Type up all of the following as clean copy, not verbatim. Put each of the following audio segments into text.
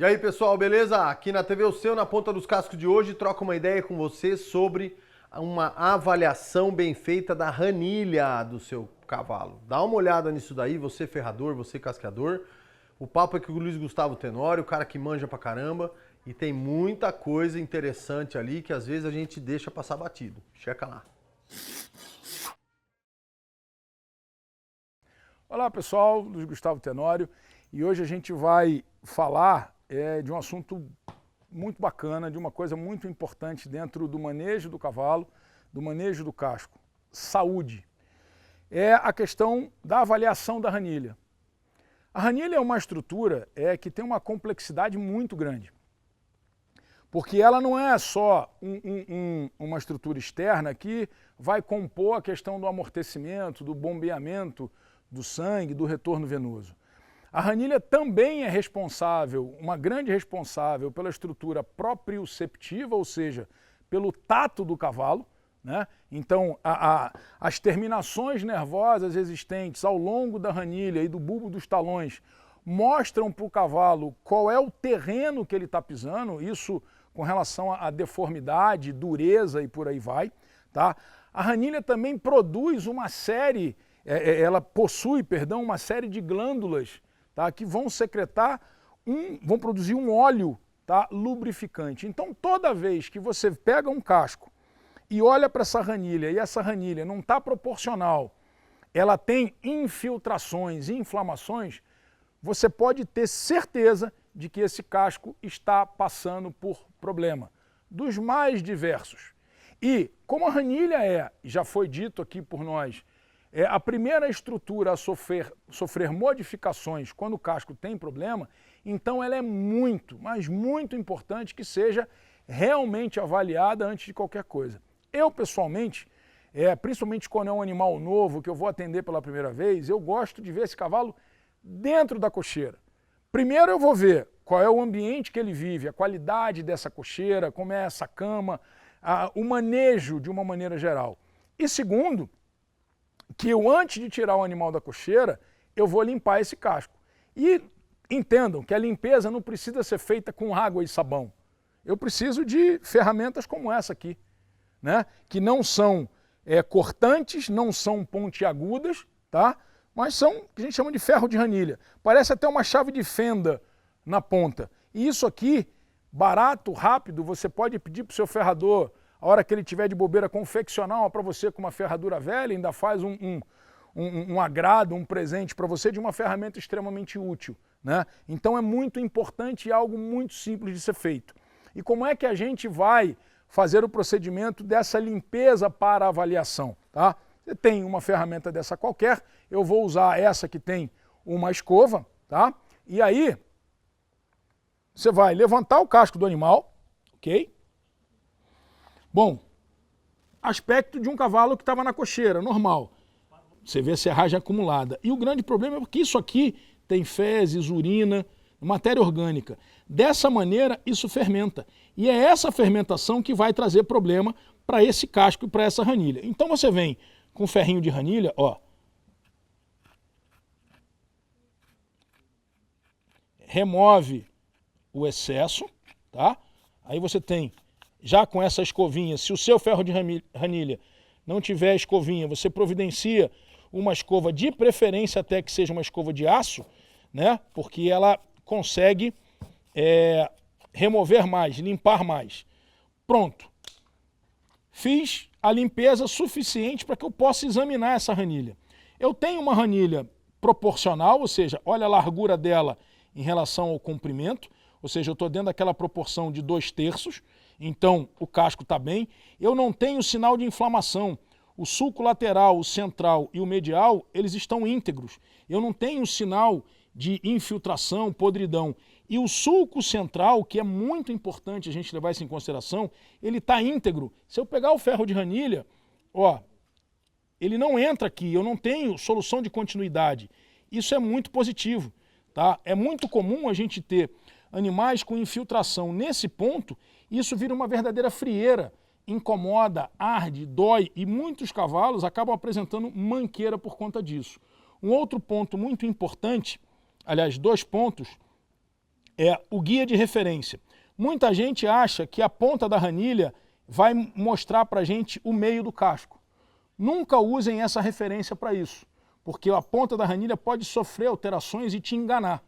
E aí pessoal, beleza? Aqui na TV O Seu, na Ponta dos Cascos de hoje, troco uma ideia com você sobre uma avaliação bem feita da ranilha do seu cavalo. Dá uma olhada nisso daí, você ferrador, você casqueador. O papo é com o Luiz Gustavo Tenório, o cara que manja pra caramba, e tem muita coisa interessante ali que às vezes a gente deixa passar batido. Checa lá. Olá pessoal, Luiz Gustavo Tenório, e hoje a gente vai falar de um assunto muito bacana, de uma coisa muito importante dentro do manejo do cavalo, do manejo do casco, saúde. É a questão da avaliação da ranilha. A ranilha é uma estrutura que tem uma complexidade muito grande, porque ela não é só uma estrutura externa que vai compor a questão do amortecimento, do bombeamento do sangue, do retorno venoso. A ranilha também é responsável, uma grande responsável pela estrutura proprioceptiva, ou seja, pelo tato do cavalo, né? Então, as terminações nervosas existentes ao longo da ranilha e do bulbo dos talões mostram para o cavalo qual é o terreno que ele está pisando, isso com relação à deformidade, dureza e por aí vai. Tá? A ranilha também produz uma série, uma série de glândulas, tá, que vão secretar, vão produzir um óleo, tá, lubrificante. Então toda vez que você pega um casco e olha para essa ranilha e essa ranilha não está proporcional, ela tem infiltrações e inflamações, você pode ter certeza de que esse casco está passando por problema, dos mais diversos. E como a ranilha já foi dito aqui por nós, é a primeira estrutura a sofrer modificações quando o casco tem problema, então ela é muito, mas muito importante que seja realmente avaliada antes de qualquer coisa. Eu, pessoalmente, principalmente quando é um animal novo que eu vou atender pela primeira vez, eu gosto de ver esse cavalo dentro da cocheira. Primeiro eu vou ver qual é o ambiente que ele vive, a qualidade dessa cocheira, como é essa cama, o manejo de uma maneira geral. E segundo, que eu, antes de tirar o animal da cocheira, eu vou limpar esse casco. E entendam que a limpeza não precisa ser feita com água e sabão. Eu preciso de ferramentas como essa aqui, né? Que não são cortantes, não são pontiagudas, tá? Mas são o que a gente chama de ferro de ranilha. Parece até uma chave de fenda na ponta. E isso aqui, barato, rápido, você pode pedir para o seu ferrador, a hora que ele tiver de bobeira, confeccionar uma para você com uma ferradura velha, ainda faz um agrado, um presente para você de uma ferramenta extremamente útil, né? Então é muito importante e algo muito simples de ser feito. E como é que a gente vai fazer o procedimento dessa limpeza para avaliação? Tá? Você tem uma ferramenta dessa qualquer, eu vou usar essa que tem uma escova, tá? E aí você vai levantar o casco do animal, ok? Bom, aspecto de um cavalo que estava na cocheira, normal. Você vê a serragem acumulada. E o grande problema é que isso aqui tem fezes, urina, matéria orgânica. Dessa maneira, isso fermenta. E é essa fermentação que vai trazer problema para esse casco e para essa ranilha. Então você vem com ferrinho de ranilha, ó. Remove o excesso, tá? Aí você tem, já com essa escovinha, se o seu ferro de ranilha não tiver escovinha, você providencia uma escova, de preferência até que seja uma escova de aço, né? Porque ela consegue remover mais, limpar mais. Pronto. Fiz a limpeza suficiente para que eu possa examinar essa ranilha. Eu tenho uma ranilha proporcional, ou seja, olha a largura dela em relação ao comprimento, ou seja, eu estou dentro daquela proporção de 2/3, então o casco está bem. Eu não tenho sinal de inflamação. O sulco lateral, o central e o medial, eles estão íntegros. Eu não tenho sinal de infiltração, podridão. E o sulco central, que é muito importante a gente levar isso em consideração, ele está íntegro. Se eu pegar o ferro de ranilha, ó, ele não entra aqui, eu não tenho solução de continuidade. Isso é muito positivo, tá? É muito comum a gente ter animais com infiltração nesse ponto, isso vira uma verdadeira frieira, incomoda, arde, dói, e muitos cavalos acabam apresentando manqueira por conta disso. Um outro ponto muito importante, aliás, 2 pontos, é o guia de referência. Muita gente acha que a ponta da ranilha vai mostrar para a gente o meio do casco. Nunca usem essa referência para isso, porque a ponta da ranilha pode sofrer alterações e te enganar.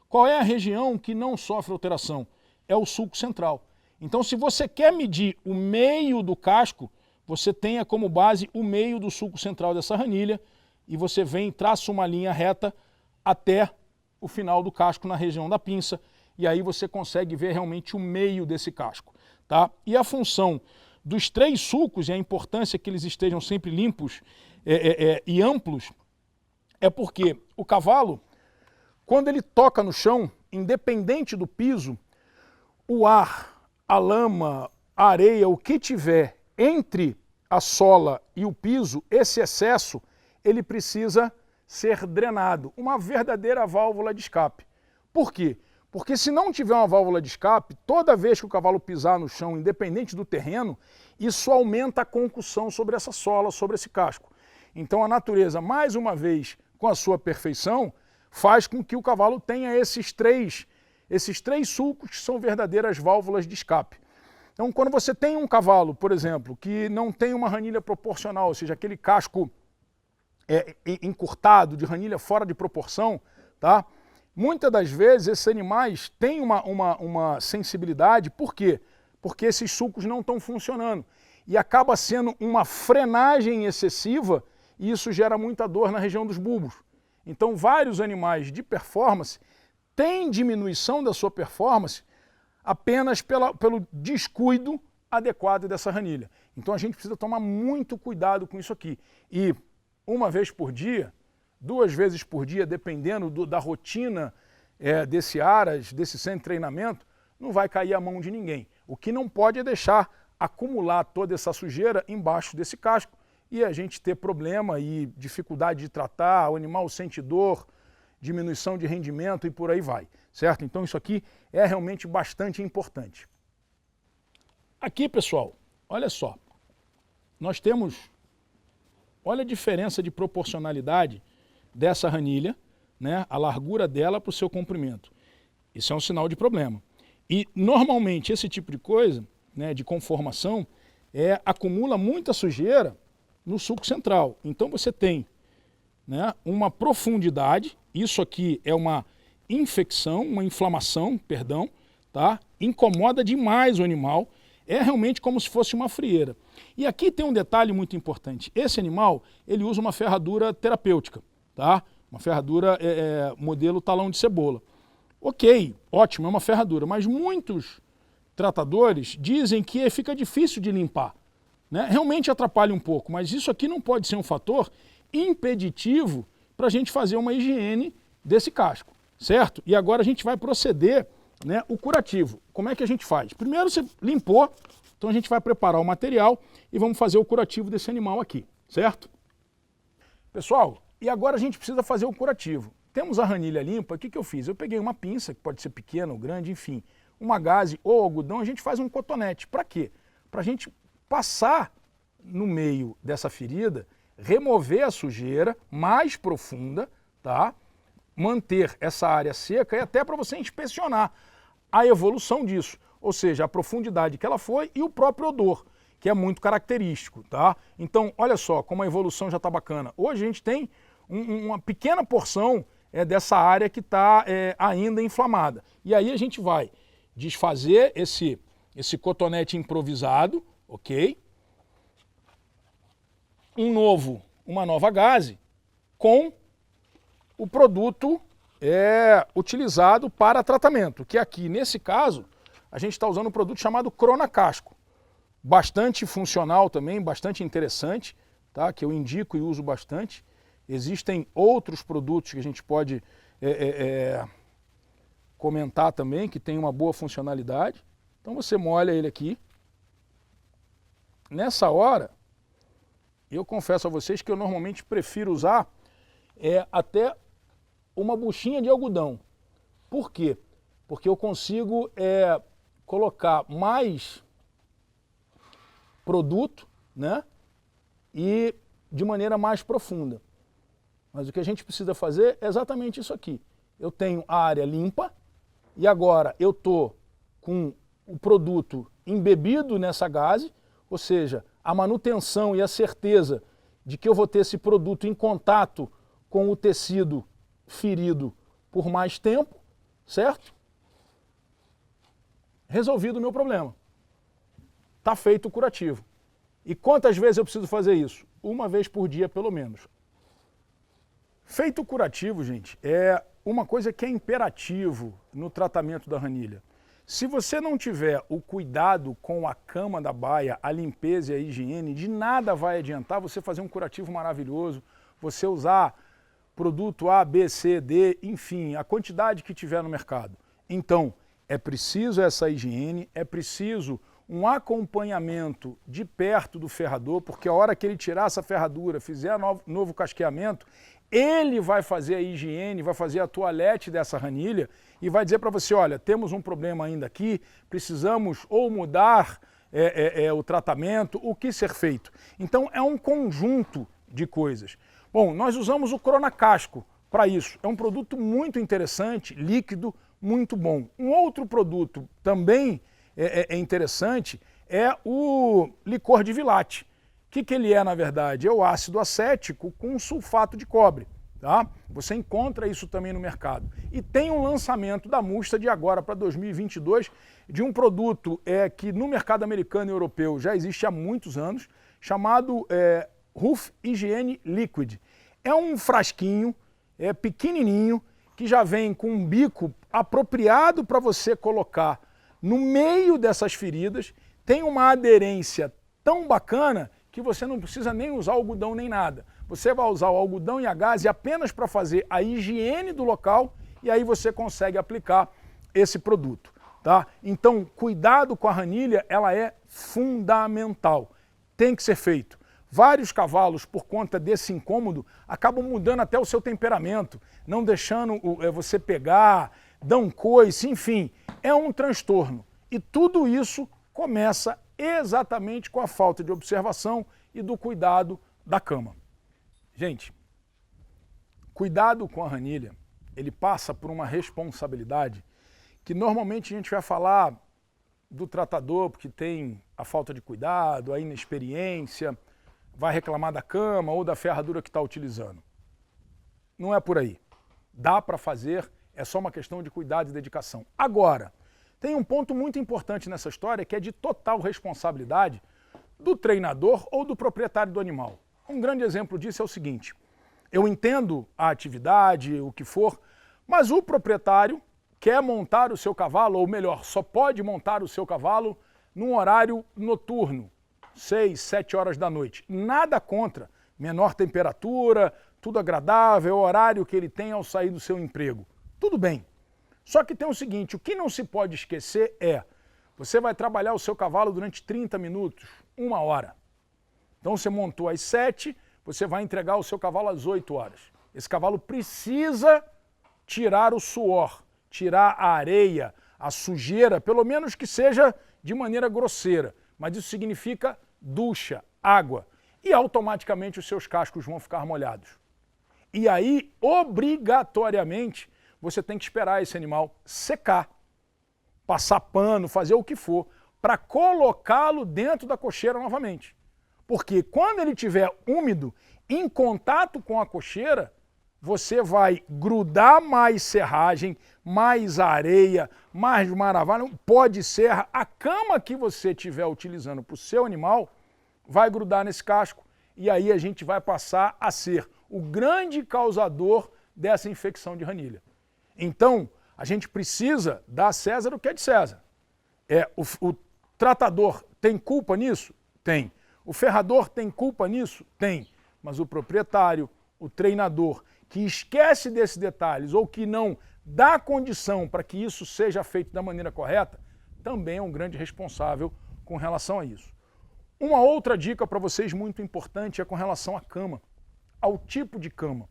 Qual é a região que não sofre alteração? É o sulco central. Então, se você quer medir o meio do casco, você tenha como base o meio do sulco central dessa ranilha e você vem e traça uma linha reta até o final do casco na região da pinça e aí você consegue ver realmente o meio desse casco. Tá? E a função dos 3 sulcos e a importância que eles estejam sempre limpos e amplos é porque o cavalo, quando ele toca no chão, independente do piso, o ar, a lama, a areia, o que tiver entre a sola e o piso, esse excesso, ele precisa ser drenado. Uma verdadeira válvula de escape. Por quê? Porque se não tiver uma válvula de escape, toda vez que o cavalo pisar no chão, independente do terreno, isso aumenta a concussão sobre essa sola, sobre esse casco. Então a natureza, mais uma vez, com a sua perfeição, faz com que o cavalo tenha esses três sulcos que são verdadeiras válvulas de escape. Então quando você tem um cavalo, por exemplo, que não tem uma ranilha proporcional, ou seja, aquele casco encurtado, de ranilha fora de proporção, tá? Muitas das vezes esses animais têm uma sensibilidade, por quê? Porque esses sulcos não estão funcionando. E acaba sendo uma frenagem excessiva e isso gera muita dor na região dos bulbos. Então vários animais de performance têm diminuição da sua performance apenas pelo descuido adequado dessa ranilha. Então a gente precisa tomar muito cuidado com isso aqui. E uma vez por dia, 2 vezes por dia, dependendo da rotina desse aras, desse centro de treinamento, não vai cair a mão de ninguém. O que não pode é deixar acumular toda essa sujeira embaixo desse casco e a gente ter problema e dificuldade de tratar, o animal sente dor, diminuição de rendimento e por aí vai, certo? Então isso aqui é realmente bastante importante. Aqui, pessoal, olha só, nós temos, olha a diferença de proporcionalidade dessa ranilha, né, a largura dela para o seu comprimento. Isso é um sinal de problema. E normalmente esse tipo de coisa, né, de conformação, acumula muita sujeira no sulco central. Então você tem, né, uma profundidade, isso aqui é uma infecção, uma inflamação, perdão, tá? Incomoda demais o animal, é realmente como se fosse uma frieira. E aqui tem um detalhe muito importante, esse animal ele usa uma ferradura terapêutica, tá? Uma ferradura modelo talão de cebola. Ok, ótimo, é uma ferradura, mas muitos tratadores dizem que fica difícil de limpar, né? Realmente atrapalha um pouco, mas isso aqui não pode ser um fator impeditivo para a gente fazer uma higiene desse casco, certo? E agora a gente vai proceder, né, o curativo. Como é que a gente faz? Primeiro você limpou, então a gente vai preparar o material e vamos fazer o curativo desse animal aqui, certo? Pessoal, e agora a gente precisa fazer o curativo. Temos a ranilha limpa, o que eu fiz? Eu peguei uma pinça, que pode ser pequena ou grande, enfim, uma gaze ou algodão, a gente faz um cotonete. Para quê? Para a gente passar no meio dessa ferida, remover a sujeira mais profunda, tá? Manter essa área seca e até para você inspecionar a evolução disso, ou seja, a profundidade que ela foi e o próprio odor, que é muito característico, tá? Então, olha só como a evolução já está bacana. Hoje a gente tem uma pequena porção dessa área que está ainda inflamada. E aí a gente vai desfazer esse cotonete improvisado, ok? Uma nova gaze com o produto utilizado para tratamento, que aqui, nesse caso, a gente está usando um produto chamado Crona Casco. Bastante funcional também, bastante interessante, tá? Que eu indico e uso bastante. Existem outros produtos que a gente pode comentar também, que tem uma boa funcionalidade. Então você molha ele aqui. Nessa hora, eu confesso a vocês que eu normalmente prefiro usar até uma buchinha de algodão. Por quê? Porque eu consigo colocar mais produto, né? E de maneira mais profunda. Mas o que a gente precisa fazer é exatamente isso aqui. Eu tenho a área limpa, e agora eu estou com o produto embebido nessa gaze, ou seja, a manutenção e a certeza de que eu vou ter esse produto em contato com o tecido ferido por mais tempo, certo? Resolvido o meu problema. Está feito o curativo. E quantas vezes eu preciso fazer isso? Uma vez por dia, pelo menos. Feito o curativo, gente, é uma coisa que é imperativo no tratamento da ranilha. Se você não tiver o cuidado com a cama da baia, a limpeza e a higiene, de nada vai adiantar você fazer um curativo maravilhoso, você usar produto A, B, C, D, enfim, a quantidade que tiver no mercado. Então, é preciso essa higiene, é preciso um acompanhamento de perto do ferrador, porque a hora que ele tirar essa ferradura, fizer novo casqueamento, ele vai fazer a higiene, vai fazer a toalete dessa ranilha e vai dizer para você, olha, temos um problema ainda aqui, precisamos ou mudar o tratamento, o que ser feito. Então é um conjunto de coisas. Bom, nós usamos o Cronacasco para isso. É um produto muito interessante, líquido, muito bom. Um outro produto também interessante é o licor de Vilate. O que ele é, na verdade? É o ácido acético com sulfato de cobre. Tá? Você encontra isso também no mercado. E tem um lançamento da Mustad agora para 2022 de um produto que no mercado americano e europeu já existe há muitos anos, chamado Roof Hygiene Liquid. É um frasquinho pequenininho que já vem com um bico apropriado para você colocar no meio dessas feridas, tem uma aderência tão bacana que você não precisa nem usar algodão nem nada. Você vai usar o algodão e a gaze apenas para fazer a higiene do local e aí você consegue aplicar esse produto. Tá? Então, cuidado com a ranilha, ela é fundamental. Tem que ser feito. Vários cavalos, por conta desse incômodo, acabam mudando até o seu temperamento, não deixando você pegar, dão coice, enfim, é um transtorno. E tudo isso começa exatamente com a falta de observação e do cuidado da cama. Gente, cuidado com a ranilha, ele passa por uma responsabilidade que normalmente a gente vai falar do tratador, porque tem a falta de cuidado, a inexperiência, vai reclamar da cama ou da ferradura que está utilizando. Não é por aí. Dá para fazer, é só uma questão de cuidado e dedicação. Agora, tem um ponto muito importante nessa história que é de total responsabilidade do treinador ou do proprietário do animal. Um grande exemplo disso é o seguinte, eu entendo a atividade, o que for, mas o proprietário quer montar o seu cavalo, ou melhor, só pode montar o seu cavalo num horário noturno, 6, 7 horas da noite. Nada contra, menor temperatura, tudo agradável, é o horário que ele tem ao sair do seu emprego. Tudo bem. Só que tem o seguinte, o que não se pode esquecer você vai trabalhar o seu cavalo durante 30 minutos, 1 hora. Então você montou às 7, você vai entregar o seu cavalo às 8 horas. Esse cavalo precisa tirar o suor, tirar a areia, a sujeira, pelo menos que seja de maneira grosseira. Mas isso significa ducha, água. E automaticamente os seus cascos vão ficar molhados. E aí, obrigatoriamente, você tem que esperar esse animal secar, passar pano, fazer o que for, para colocá-lo dentro da cocheira novamente. Porque quando ele estiver úmido, em contato com a cocheira, você vai grudar mais serragem, mais areia, mais maravilha, pode ser a cama que você estiver utilizando para o seu animal, vai grudar nesse casco e aí a gente vai passar a ser o grande causador dessa infecção de ranilha. Então, a gente precisa dar a César o que é de César. O tratador tem culpa nisso? Tem. O ferrador tem culpa nisso? Tem. Mas o proprietário, o treinador, que esquece desses detalhes ou que não dá condição para que isso seja feito da maneira correta, também é um grande responsável com relação a isso. Uma outra dica para vocês muito importante é com relação à cama, ao tipo de cama.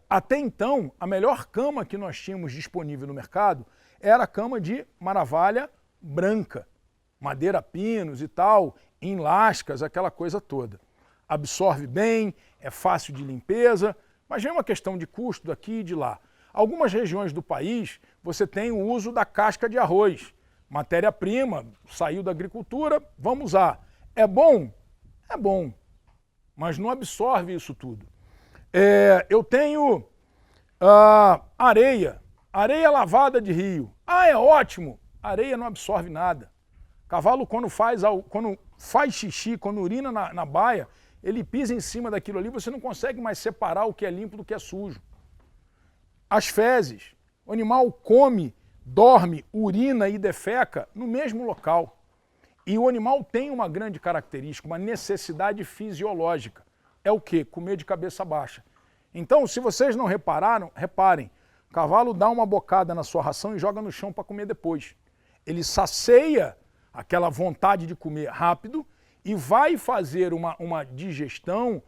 Até então, a melhor cama que nós tínhamos disponível no mercado era a cama de maravalha branca, madeira pinos e tal, em lascas, aquela coisa toda. Absorve bem, é fácil de limpeza, mas é uma questão de custo daqui e de lá. Algumas regiões do país você tem o uso da casca de arroz, matéria-prima, saiu da agricultura, vamos usar. É bom? É bom, mas não absorve isso tudo. Eu tenho areia lavada de rio. Ah, é ótimo! Areia não absorve nada. Cavalo, quando faz xixi, quando urina na baia, ele pisa em cima daquilo ali, você não consegue mais separar o que é limpo do que é sujo. As fezes. O animal come, dorme, urina e defeca no mesmo local. E o animal tem uma grande característica, uma necessidade fisiológica. É o quê? Comer de cabeça baixa. Então, se vocês não repararam, reparem. O cavalo dá uma bocada na sua ração e joga no chão para comer depois. Ele sacia aquela vontade de comer rápido e vai fazer uma digestão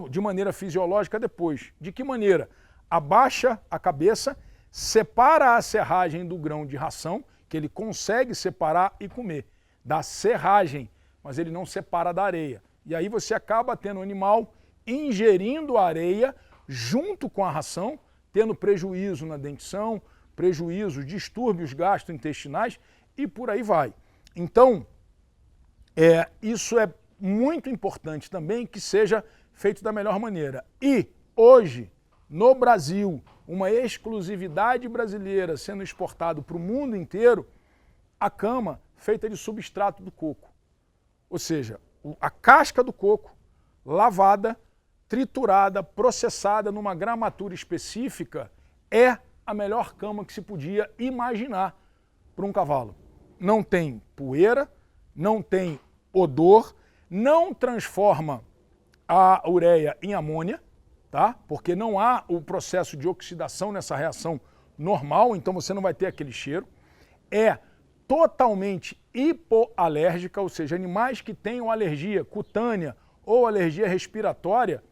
de maneira fisiológica depois. De que maneira? Abaixa a cabeça, separa a serragem do grão de ração, que ele consegue separar e comer. Da serragem, mas ele não separa da areia. E aí você acaba tendo o animal ingerindo a areia junto com a ração, tendo prejuízo na dentição, prejuízo, distúrbios gastrointestinais e por aí vai. Então, isso é muito importante também que seja feito da melhor maneira. E hoje, no Brasil, uma exclusividade brasileira sendo exportado para o mundo inteiro, a cama feita de substrato do coco. Ou seja, a casca do coco lavada, triturada, processada numa gramatura específica é a melhor cama que se podia imaginar para um cavalo. Não tem poeira, não tem odor, não transforma a ureia em amônia, tá? Porque não há o processo de oxidação nessa reação normal, então você não vai ter aquele cheiro. É totalmente hipoalérgica, ou seja, animais que tenham alergia cutânea ou alergia respiratória,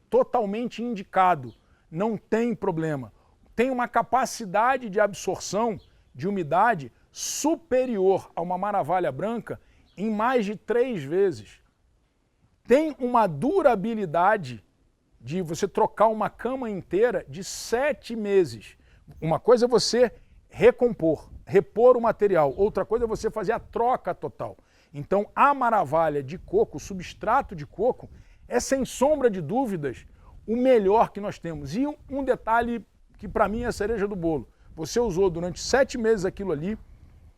totalmente indicado, não tem problema. Tem uma capacidade de absorção de umidade superior a uma maravalha branca em mais de 3 vezes. Tem uma durabilidade de você trocar uma cama inteira de 7 meses. Uma coisa é você recompor, repor o material, outra coisa é você fazer a troca total. Então a maravalha de coco, o substrato de coco, é sem sombra de dúvidas o melhor que nós temos. E um detalhe que para mim é a cereja do bolo. Você usou durante 7 meses aquilo ali,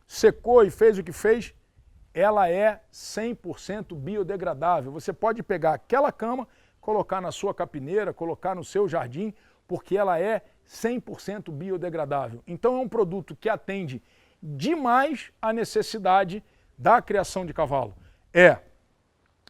secou e fez o que fez, ela é 100% biodegradável. Você pode pegar aquela cama, colocar na sua capineira, colocar no seu jardim, porque ela é 100% biodegradável. Então é um produto que atende demais a necessidade da criação de cavalo. É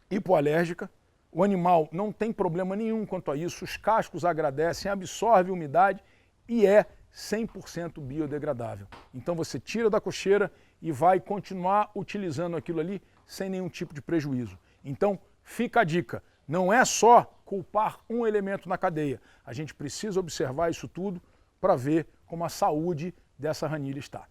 hipoalérgica, o animal não tem problema nenhum quanto a isso, os cascos agradecem, absorve umidade e é 100% biodegradável. Então você tira da cocheira e vai continuar utilizando aquilo ali sem nenhum tipo de prejuízo. Então fica a dica, não é só culpar um elemento na cadeia, a gente precisa observar isso tudo para ver como a saúde dessa ranilha está.